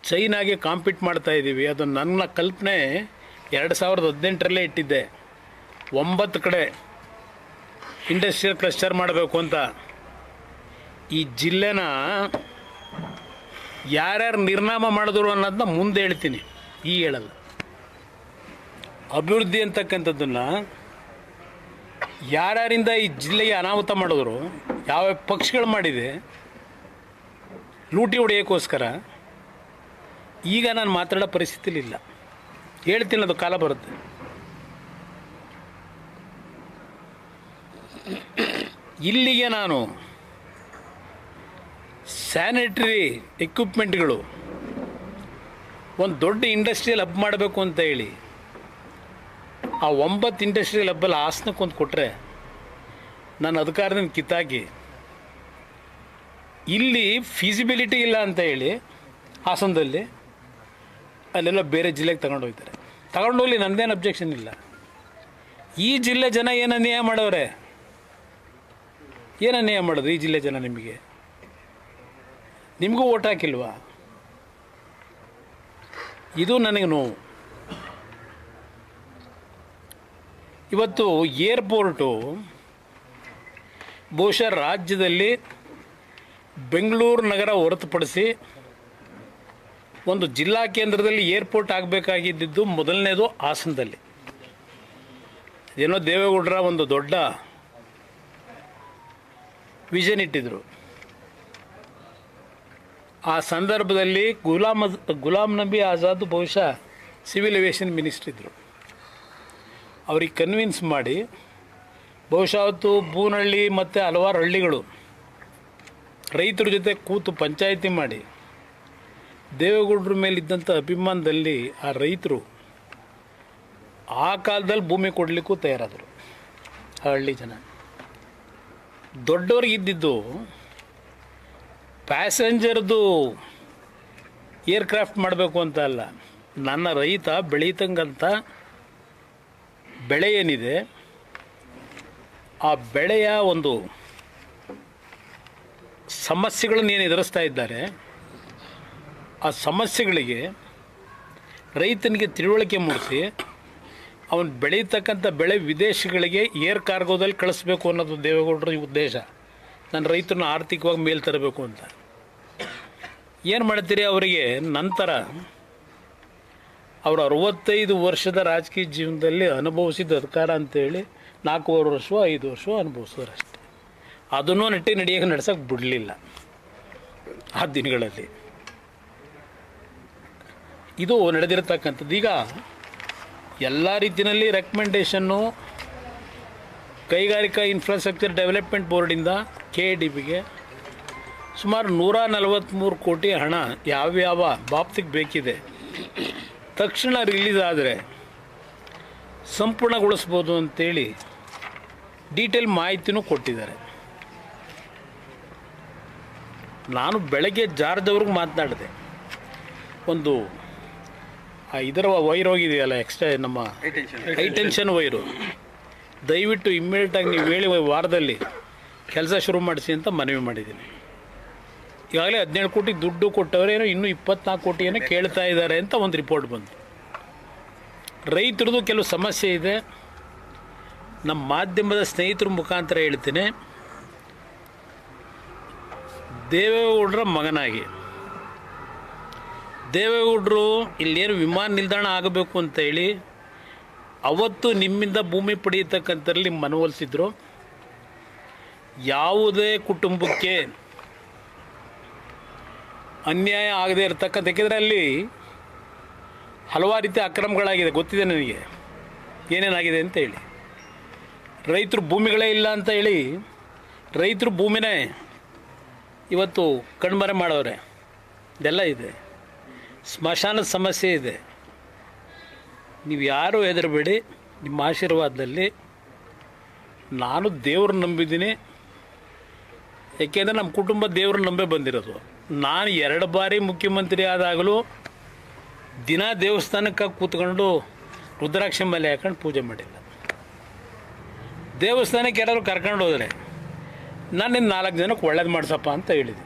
ಚೈನಾಗೆ compete ಮಾಡ್ತಾಯಿದ್ದೀವಿ. ಅದು ನನ್ನ ಕಲ್ಪನೆ 2018ರಲ್ಲೇ ಇಟ್ಟಿದ್ದೆ. 9 ಕಡೆ ಇಂಡಸ್ಟ್ರಿಯಲ್ ಕ್ಲಸ್ಟರ್ ಮಾಡಬೇಕು ಅಂತ. ಈ ಜಿಲ್ಲೆನ ಯಾರ್ಯಾರು ನಿರ್ನಾಮ ಮಾಡಿದ್ರು ಅನ್ನೋದನ್ನ ಮುಂದೆ ಹೇಳ್ತೀನಿ, ಈಗ ಹೇಳಲ್ಲ. ಅಭಿವೃದ್ಧಿ ಅಂತಕ್ಕಂಥದ್ದನ್ನು ಯಾರ್ಯಾರಿಂದ ಈ ಜಿಲ್ಲೆಗೆ ಅನಾಹುತ ಮಾಡಿದ್ರು, ಯಾವ ಪಕ್ಷಗಳು ಮಾಡಿದೆ ಲೂಟಿ ಹೊಡೆಯೋಕ್ಕೋಸ್ಕರ, ಈಗ ನಾನು ಮಾತಾಡೋ ಪರಿಸ್ಥಿತಿಲಿ ಇಲ್ಲ. ಹೇಳ್ತೀನಿ, ಅದು ಕಾಲ ಬರುತ್ತೆ. ಇಲ್ಲಿಗೆ ನಾನು ಸ್ಯಾನಿಟರಿ ಎಕ್ವಿಪ್ಮೆಂಟ್ಗಳು ಒಂದು ದೊಡ್ಡ ಇಂಡಸ್ಟ್ರಿಯಲ್ ಹಬ್ ಮಾಡಬೇಕು ಅಂತ ಹೇಳಿ ಆ 9 ಇಂಡಸ್ಟ್ರಿಯಲ್ ಹಬ್ಬಲ್ಲಿ ಹಾಸನಕ್ಕೊಂದು ಕೊಟ್ಟರೆ, ನಾನು ಅಧಿಕಾರದಿಂದ ಕಿತ್ತಾಕಿ ಇಲ್ಲಿ ಫೀಸಿಬಿಲಿಟಿ ಇಲ್ಲ ಅಂತ ಹೇಳಿ ಹಾಸನದಲ್ಲಿ ಅಲ್ಲೆಲ್ಲ ಬೇರೆ ಜಿಲ್ಲೆಗೆ ತಗೊಂಡೋಗ್ತಾರೆ. ತಗೊಂಡೋಗ್ಲಿ, ನನ್ನದೇನು ಅಬ್ಜೆಕ್ಷನ್ ಇಲ್ಲ. ಈ ಜಿಲ್ಲೆ ಜನ ಏನು ಅನ್ಯಾಯ ಮಾಡವ್ರೆ? ಏನು ಅನ್ಯಾಯ ಮಾಡೋದು ಈ ಜಿಲ್ಲೆ ಜನ? ನಿಮಗೂ ಓಟ್ ಹಾಕಿಲ್ವಾ? ಇದು ನನಗೆ ನೋವು. ಇವತ್ತು ಏರ್ಪೋರ್ಟು ಬಹುಶಃ ರಾಜ್ಯದಲ್ಲಿ ಬೆಂಗಳೂರು ನಗರ ಹೊರತುಪಡಿಸಿ ಒಂದು ಜಿಲ್ಲಾ ಕೇಂದ್ರದಲ್ಲಿ ಏರ್ಪೋರ್ಟ್ ಆಗಬೇಕಾಗಿದ್ದು ಮೊದಲನೇದು ಹಾಸನದಲ್ಲಿ. ಏನೋ ದೇವೇಗೌಡರ ಒಂದು ದೊಡ್ಡ ವಿಷನ್ ಇಟ್ಟಿದ್ದರು. ಆ ಸಂದರ್ಭದಲ್ಲಿ ಗುಲಾಮ್ ನಬಿ ಆಜಾದ್ ಬಹುಶಃ ಸಿವಿಲ್ ಏವಿಯೇಷನ್ ಮಿನಿಸ್ಟ್ರ್ ಇದ್ದರು. ಅವ್ರಿಗೆ ಕನ್ವಿನ್ಸ್ ಮಾಡಿ ಬಹುಶಃ ಅವತ್ತು ಬೂನಹಳ್ಳಿ ಮತ್ತು ಹಲವಾರು ಹಳ್ಳಿಗಳು ರೈತರ ಜೊತೆ ಕೂತು ಪಂಚಾಯಿತಿ ಮಾಡಿ ದೇವೇಗೌಡರ ಮೇಲಿದ್ದಂಥ ಅಭಿಮಾನದಲ್ಲಿ ಆ ರೈತರು ಆ ಕಾಲದಲ್ಲಿ ಭೂಮಿ ಕೊಡಲಿಕ್ಕೂ ತಯಾರಾದರು. ಆ ಹಳ್ಳಿ ಜನ ದೊಡ್ಡವ್ರಿಗೆ ಇದ್ದಿದ್ದು ಪ್ಯಾಸೆಂಜರ್ದು ಏರ್ಕ್ರಾಫ್ಟ್ ಮಾಡಬೇಕು ಅಂತ ಅಲ್ಲ, ನನ್ನ ರೈತ ಬೆಳೀತಂಗಂಥ ಬೆಳೆ ಏನಿದೆ ಆ ಬೆಳೆಯ ಒಂದು ಸಮಸ್ಯೆಗಳನ್ನು ಏನು ಎದುರಿಸ್ತಾ ಇದ್ದಾರೆ, ಆ ಸಮಸ್ಯೆಗಳಿಗೆ ರೈತನಿಗೆ ತಿಳುವಳಿಕೆ ಮೂಡಿಸಿ ಅವನು ಬೆಳೀತಕ್ಕಂಥ ಬೆಳೆ ವಿದೇಶಗಳಿಗೆ ಏರ್ ಕಾರ್ಗೋದಲ್ಲಿ ಕಳಿಸ್ಬೇಕು ಅನ್ನೋದು ದೇವೇಗೌಡರ ಉದ್ದೇಶ. ನನ್ನ ರೈತರನ್ನ ಆರ್ಥಿಕವಾಗಿ ಮೇಲೆ ತರಬೇಕು ಅಂತ. ಏನು ಮಾಡ್ತೀರಿ ಅವರಿಗೆ? ನಂತರ ಅವರು 65 ವರ್ಷದ ರಾಜಕೀಯ ಜೀವನದಲ್ಲಿ ಅನುಭವಿಸಿದ ಅಧಿಕಾರ ಅಂತೇಳಿ 4 ವರ್ಷ 5 ವರ್ಷ ಅನುಭವಿಸೋರಷ್ಟೆ. ಅದನ್ನೂ ನಡೆಯೋಕೆ ನಡೆಸೋಕೆ ಬಿಡಲಿಲ್ಲ ಆ ದಿನಗಳಲ್ಲಿ. ಇದು ನಡೆದಿರತಕ್ಕಂಥದ್ದು. ಈಗ ಎಲ್ಲ ರೀತಿಯಲ್ಲಿ ರೆಕಮೆಂಡೇಷನ್ನು ಕೈಗಾರಿಕಾ ಇನ್ಫ್ರಾಸ್ಟ್ರಕ್ಚರ್ ಡೆವಲಪ್ಮೆಂಟ್ ಬೋರ್ಡಿಂದ KIDBಗೆ ಸುಮಾರು 143 ಕೋಟಿ ಹಣ ಯಾವ್ಯಾವ ಬಾಬ್ತಿಗೆ ಬೇಕಿದೆ ತಕ್ಷಣ ರಿಲೀಸ್ ಆದರೆ ಸಂಪೂರ್ಣಗೊಳಿಸ್ಬೋದು ಅಂತೇಳಿ ಡೀಟೇಲ್ ಮಾಹಿತಿನೂ ಕೊಟ್ಟಿದ್ದಾರೆ. ನಾನು ಬೆಳಗ್ಗೆ ಜಾರ್ಜವ್ರಿಗೆ ಮಾತನಾಡಿದೆ. ಒಂದು ಇದರ ವೈರ್ ಹೋಗಿದೆಯಲ್ಲ, ಎಕ್ಸ್ಟ್ರಾ ನಮ್ಮ ಹೈಟೆನ್ಷನ್ ವೈರು, ದಯವಿಟ್ಟು ಇಮ್ಮಿಡಿಯೇಟಾಗಿ ನೀವು ಹೇಳಿ ವಾರದಲ್ಲಿ ಕೆಲಸ ಶುರು ಮಾಡಿಸಿ ಅಂತ ಮನವಿ ಮಾಡಿದ್ದೀನಿ. ಈಗಾಗಲೇ 17 ಕೋಟಿ ದುಡ್ಡು ಕೊಟ್ಟವರೇನೋ ಇನ್ನೂ 24 ಕೋಟಿಯನ್ನು ಕೇಳ್ತಾ ಇದ್ದಾರೆ ಅಂತ ಒಂದು ರಿಪೋರ್ಟ್ ಬಂತು. ರೈತರದ್ದು ಕೆಲವು ಸಮಸ್ಯೆ ಇದೆ. ನಮ್ಮ ಮಾಧ್ಯಮದ ಸ್ನೇಹಿತರ ಮುಖಾಂತರ ಹೇಳ್ತೀನಿ, ದೇವೇಗೌಡರ ಮಗನಾಗಿ ದೇವೇಗೌಡರು ಇಲ್ಲೇನು ವಿಮಾನ ನಿಲ್ದಾಣ ಆಗಬೇಕು ಅಂತ ಹೇಳಿ ಅವತ್ತು ನಿಮ್ಮಿಂದ ಭೂಮಿ ಪಡೆಯತಕ್ಕಂಥಲ್ಲಿ ಮನವೊಲಿಸಿದ್ರು. ಯಾವುದೇ ಕುಟುಂಬಕ್ಕೆ ಅನ್ಯಾಯ ಆಗದೆ ಇರತಕ್ಕಂಥ, ಯಾಕೆಂದರೆ ಅಲ್ಲಿ ಹಲವಾರು ರೀತಿಯ ಅಕ್ರಮಗಳಾಗಿದೆ, ಗೊತ್ತಿದೆ ನನಗೆ ಏನೇನಾಗಿದೆ ಅಂತ ಹೇಳಿ. ರೈತರು ಭೂಮಿಗಳೇ ಇಲ್ಲ ಅಂತ ಹೇಳಿ ರೈತರು ಭೂಮಿನೇ ಇವತ್ತು ಕಣ್ಮರೆ ಮಾಡೋರೆ. ಇದೆಲ್ಲ ಇದೆ. ಸ್ಮಶಾನದ ಸಮಸ್ಯೆ ಇದೆ. ನೀವು ಯಾರೂ ಹೆದರಬೇಡಿ. ನಿಮ್ಮ ಆಶೀರ್ವಾದದಲ್ಲಿ ನಾನು ದೇವ್ರನ್ನ ನಂಬಿದ್ದೀನಿ. ಏಕೆಂದರೆ ನಮ್ಮ ಕುಟುಂಬ ದೇವ್ರನ್ನ ನಂಬೇ ಬಂದಿರೋದು. ನಾನು 2 ಬಾರಿ ಮುಖ್ಯಮಂತ್ರಿ ಆದಾಗಲೂ ದಿನ ದೇವಸ್ಥಾನಕ್ಕೆ ಕೂತ್ಕೊಂಡು ರುದ್ರಾಕ್ಷಿ ಮಾಲೆ ಹಾಕೊಂಡು ಪೂಜೆ ಮಾಡಿಲ್ಲ. ದೇವಸ್ಥಾನಕ್ಕೆ ಯಾರಾದರೂ ಕರ್ಕೊಂಡು ಹೋದರೆ ನಾನು 4 ಜನಕ್ಕೆ ಒಳ್ಳೇದು ಮಾಡಿಸಪ್ಪ ಅಂತ ಹೇಳಿದೆ.